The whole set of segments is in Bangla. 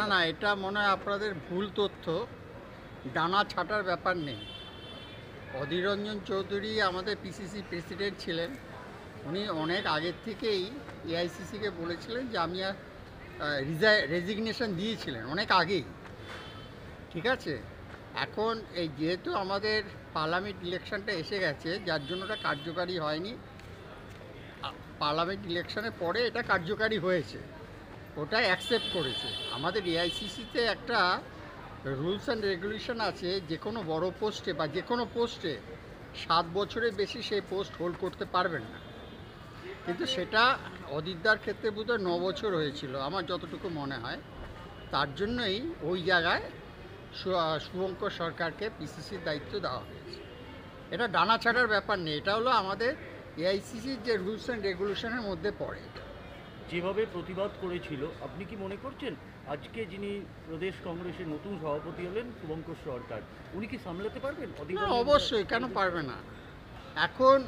না না, এটা মনে হয় আপনাদের ভুল তথ্য। ডানা ছাঁটার ব্যাপার নেই। অধীর রঞ্জন চৌধুরী আমাদের পিসিসি প্রেসিডেন্ট ছিলেন। উনি অনেক আগের থেকেই এআইসিসিকে বলেছিলেন যে আমি আর রেজিগনেশন দিয়েছিলেন অনেক আগেই। ঠিক আছে, এখন এই যেহেতু আমাদের পার্লামেন্ট ইলেকশনটা এসে গেছে, যার জন্য ওটা কার্যকারী হয়নি। পার্লামেন্ট ইলেকশনের পরে এটা কার্যকারী হয়েছে, ওটা অ্যাকসেপ্ট করেছে। আমাদের এআইসিসিতে একটা রুলস অ্যান্ড রেগুলেশন আছে, যে কোনো বড় পোস্টে বা যে কোনো পোস্টে 7 বছরের বেশি সেই পোস্ট হোল্ড করতে পারবেন না। কিন্তু সেটা অদিতদার ক্ষেত্রে বোধহয় 9 বছর হয়েছিল আমার যতটুকু মনে হয়। তার জন্যই ওই জায়গায় শুভঙ্কর সরকারকে পিসিসির দায়িত্ব দেওয়া হয়েছে। এটা ডানা ছাড়ার ব্যাপার নেই, এটা হলো আমাদের এআইসিসির যে রুলস অ্যান্ড রেগুলেশনের মধ্যে পড়ে। যেভাবে প্রতিবাদ করেছিল, আপনি কি মনে করছেন আজকে যিনি প্রদেশ কংগ্রেসের নতুন সভাপতি হলেন শুভঙ্কর সরকার, উনি কি সামলাতে পারবেন? না, অবশ্যই, কেন পারবে না। এখন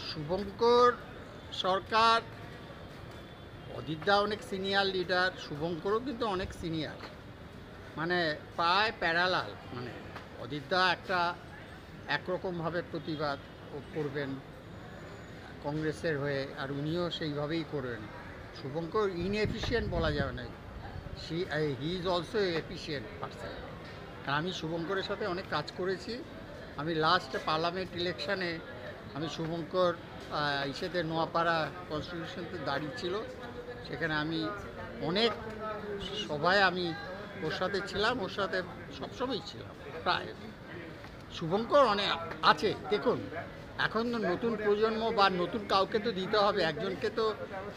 শুভঙ্কর সরকার, অদিতদা অনেক সিনিয়র লিডার, শুভঙ্করও কিন্তু অনেক সিনিয়র, মানে প্রায় প্যারালাল। মানে অদিতদা একটা একরকমভাবে প্রতিবাদ করবেন কংগ্রেসের হয়ে, আর উনিও সেইভাবেই করবেন। শুভঙ্কর ইনএফিশিয়েন্ট বলা যাবে না, he is also efficient person. আর আমি শুভঙ্করের সাথে অনেক কাজ করেছি। আমি লাস্ট পার্লামেন্ট ইলেকশানে আমি শুভঙ্কর ইসেতে নোয়াপাড়া কনস্টিটিউশনতে দাঁড়িয়েছিল, সেখানে আমি অনেক সভায় আমি ওর সাথে ছিলাম, ওর সাথে সবসময় ছিলাম প্রায়। শুভঙ্কর অনেক আছে। দেখুন, এখন তো নতুন প্রজন্ম বা নতুন কাউকে তো দিতে হবে একজনকে, তো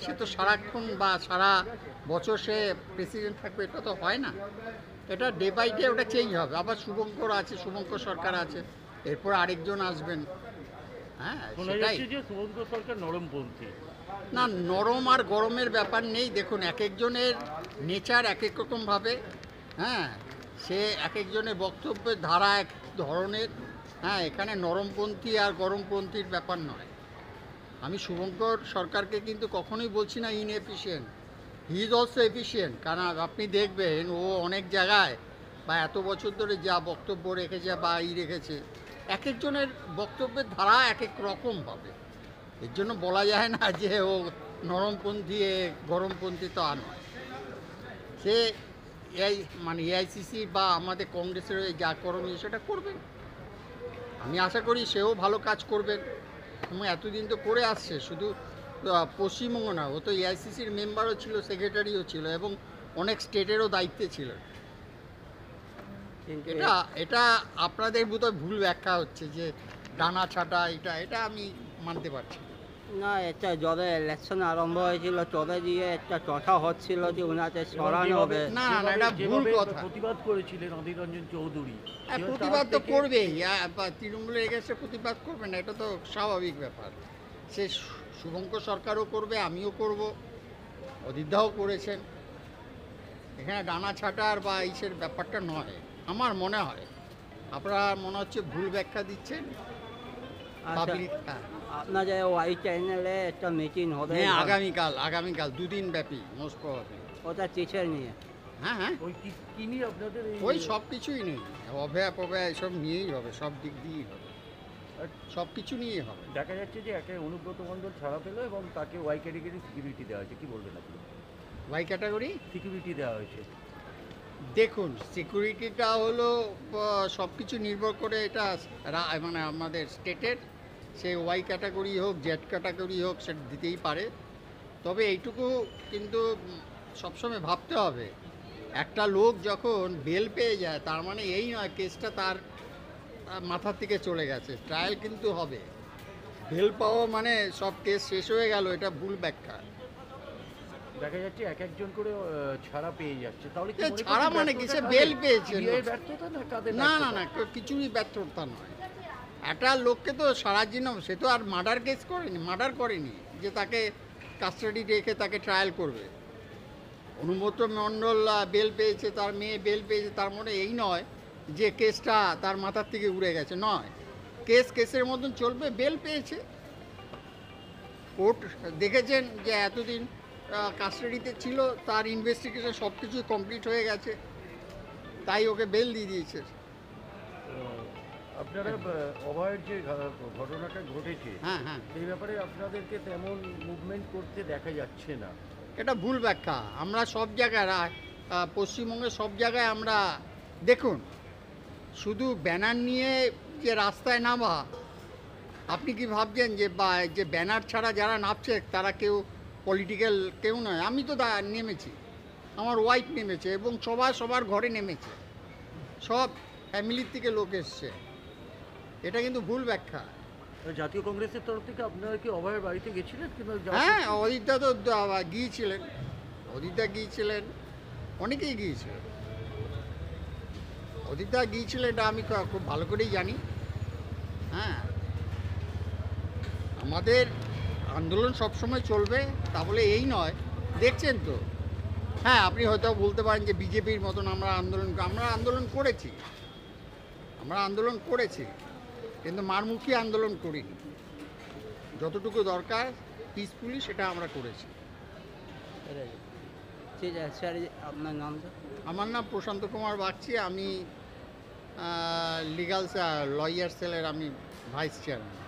সে তো সারাক্ষণ বা সারা বছর সে প্রেসিডেন্ট থাকবে, এটা তো হয় না। এটা ডে বাই ডে ওটা চেঞ্জ হবে। আবার শুভঙ্কর আছে, শুভঙ্কর সরকার আছে, এরপর আরেকজন আসবেন। হ্যাঁ, সেটাই। যে শুভঙ্কর সরকার নরমপন্থী। না, নরম আর গরমের ব্যাপার নেই। দেখুন, এক একজনের নেচার এক এক রকমভাবে। হ্যাঁ, সে এক একজনের বক্তব্যের ধারা এক ধরনের। হ্যাঁ, এখানে নরমপন্থী আর গরমপন্থীর ব্যাপার নয়। আমি শুভঙ্কর সরকারকে কিন্তু কখনোই বলছি না inefficient, he is also efficient. কারণ আপনি দেখবেন ও অনেক জায়গায় বা এত বছর ধরে যা বক্তব্য রেখেছে বা রেখেছে, এক একজনের বক্তব্যের ধারা এক এক রকমভাবে। এর জন্য বলা যায় না যে ও নরমপন্থী গরমপন্থী, তো আর নয়। সে মানে এআইসিসি বা আমাদের কংগ্রেসের যা করণীয় সেটা করবেন। আমি আশা করি সেও ভালো কাজ করবেন, এবং এতদিন তো করে আসছে। শুধু পশ্চিমবঙ্গ না, ও তো এআইসিসির মেম্বারও ছিল, সেক্রেটারিও ছিল, এবং অনেক স্টেটেরও দায়িত্বে ছিল। এটা এটা আপনাদের বোধহয় ভুল ব্যাখ্যা হচ্ছে যে ডানা ছাটা, এটা আমি মানতে পারছি না। না, এটা যবে ইলেকশন আরম্ভ হয়েছিল তবে দিয়ে একটা কথা হচ্ছিল যে ওনাকে সরানো হবে। না না, এটা ভুল কথা। প্রতিবাদ করেছিলেন অধীর রঞ্জন চৌধুরী। প্রতিবাদ তো করবেই, তৃণমূলের এগেছে প্রতিবাদ করবে না, এটা তো স্বাভাবিক ব্যাপার। সে শুভঙ্কর সরকারও করবে, আমিও করব, অদিতদাও করেছেন। এখানে ডানা ছাটার বা ইসের ব্যাপারটা নয় আমার মনে হয়। আপনারা মনে হচ্ছে ভুল ব্যাখ্যা দিচ্ছেন। আপনাদের ওয়াই চ্যানেলে একটা মিটিং হবে। হ্যাঁ, আগামীকাল 2 দিন ব্যাপী মোস্ট প্রবাবলি। ওটা টিচার নিয়ে। হ্যাঁ হ্যাঁ, ওই কি নিয়ে আপনাদের ওই সব কিছুই নেই, অভয়া পভয়া এসব নিয়েই হবে, সব দিক দিয়েই হবে, সব কিছু নিয়েই হবে। দেখা যাচ্ছে যে একে অনুব্রত মণ্ডল ছাড়া পেলো এবং তাকে ওয়াই ক্যাটাগরি সিকিউরিটি দেওয়া হয়েছে, কি বলবেন আপনি? ওয়াই ক্যাটাগরি সিকিউরিটি দেওয়া হয়েছে। দেখুন, সিকিউরিটিটা হলো সব কিছু নির্ভর করে, এটা মানে আমাদের স্টেটের, সে ওয়াই ক্যাটাগরি হোক জেড ক্যাটাগরি হোক, সেটা দিতেই পারে। তবে এইটুকু কিন্তু সবসময় ভাবতে হবে, একটা লোক যখন বেল পেয়ে যায় তার মানে এই নয় কেসটা তার মাথার থেকে চলে গেছে, ট্রায়াল কিন্তু হবে। বেল পাওয়া মানে সব কেস শেষ হয়ে গেল, এটা ভুল ব্যাখ্যা। দেখা যাচ্ছে এক একজন করে ছাড়া পেয়ে যাচ্ছে, তাহলে কি ছাড়া মানে কি, সে বেল পেয়েছে? ব্যর্থতা না কাদের? না না না, কিছুই ব্যর্থতা নয়। একটা লোককে তো সারা জীবন, সে তো আর মার্ডার করেনি যে তাকে কাস্টাডি রেখে তাকে ট্রায়াল করবে। অনুব্রত মণ্ডল বেল পেয়েছে, তার মেয়ে বেল পেয়েছে, তার মানে এই নয় যে কেসটা তার মাথার থেকে উড়ে গেছে, নয়। কেসের মতন চলবে, বেল পেয়েছে। কোর্ট দেখেছেন যে এতদিন কাস্টাডিতে ছিল, তার ইনভেস্টিগেশন সব কিছুই কমপ্লিট হয়ে গেছে, তাই ওকে বেল দিয়ে দিয়েছে। আপনারা অভয়ের যে ঘটনাটা ঘটেছে হ্যাঁ হ্যাঁ, সেই ব্যাপারে আপনাদেরকে তেমন মুভমেন্ট করতে দেখা যাচ্ছে না। এটা ভুল ব্যাখ্যা। আমরা সব জায়গায় পশ্চিমবঙ্গের সব জায়গায় আমরা দেখুন, শুধু ব্যানার নিয়ে যে রাস্তায় নামা, আপনি কি ভাবছেন যে ব্যানার ছাড়া যারা নামছে তারা কেউ পলিটিক্যাল কেউ নয়? আমি তো নেমেছি, আমার ওয়াইফ নেমেছে এবং সবার ঘরে নেমেছে, সব ফ্যামিলির থেকে লোক এসছে। এটা কিন্তু ভুল ব্যাখ্যা। জাতীয় কংগ্রেসের তরফ থেকে আপনারা কি অভয়ের বাড়িতে গেছিলেন কিংবা হ্যাঁ, অদিতদা তো গিয়েছিলেন, অদিতদা গিয়েছিলেন, অনেকেই গিয়েছিলেন। অদিতদা গিয়েছিলেন, এটা আমি খুব ভালো করেই জানি। হ্যাঁ, আমাদের আন্দোলন সবসময় চলবে, তা বলে এই নয়, দেখছেন তো। হ্যাঁ, আপনি হয়তো বলতে পারেন যে বিজেপির মতন আমরা আন্দোলন করেছি, কিন্তু মারমুখী আন্দোলন করিনি। যতটুকু দরকার পিসফুলি সেটা আমরা করেছি। ঠিক আছে স্যার, আপনার নামটা? আমার নাম প্রশান্ত কুমার বাগচি, আমি লিগাল লয়ার সেলের আমি ভাইস চেয়ারম্যান।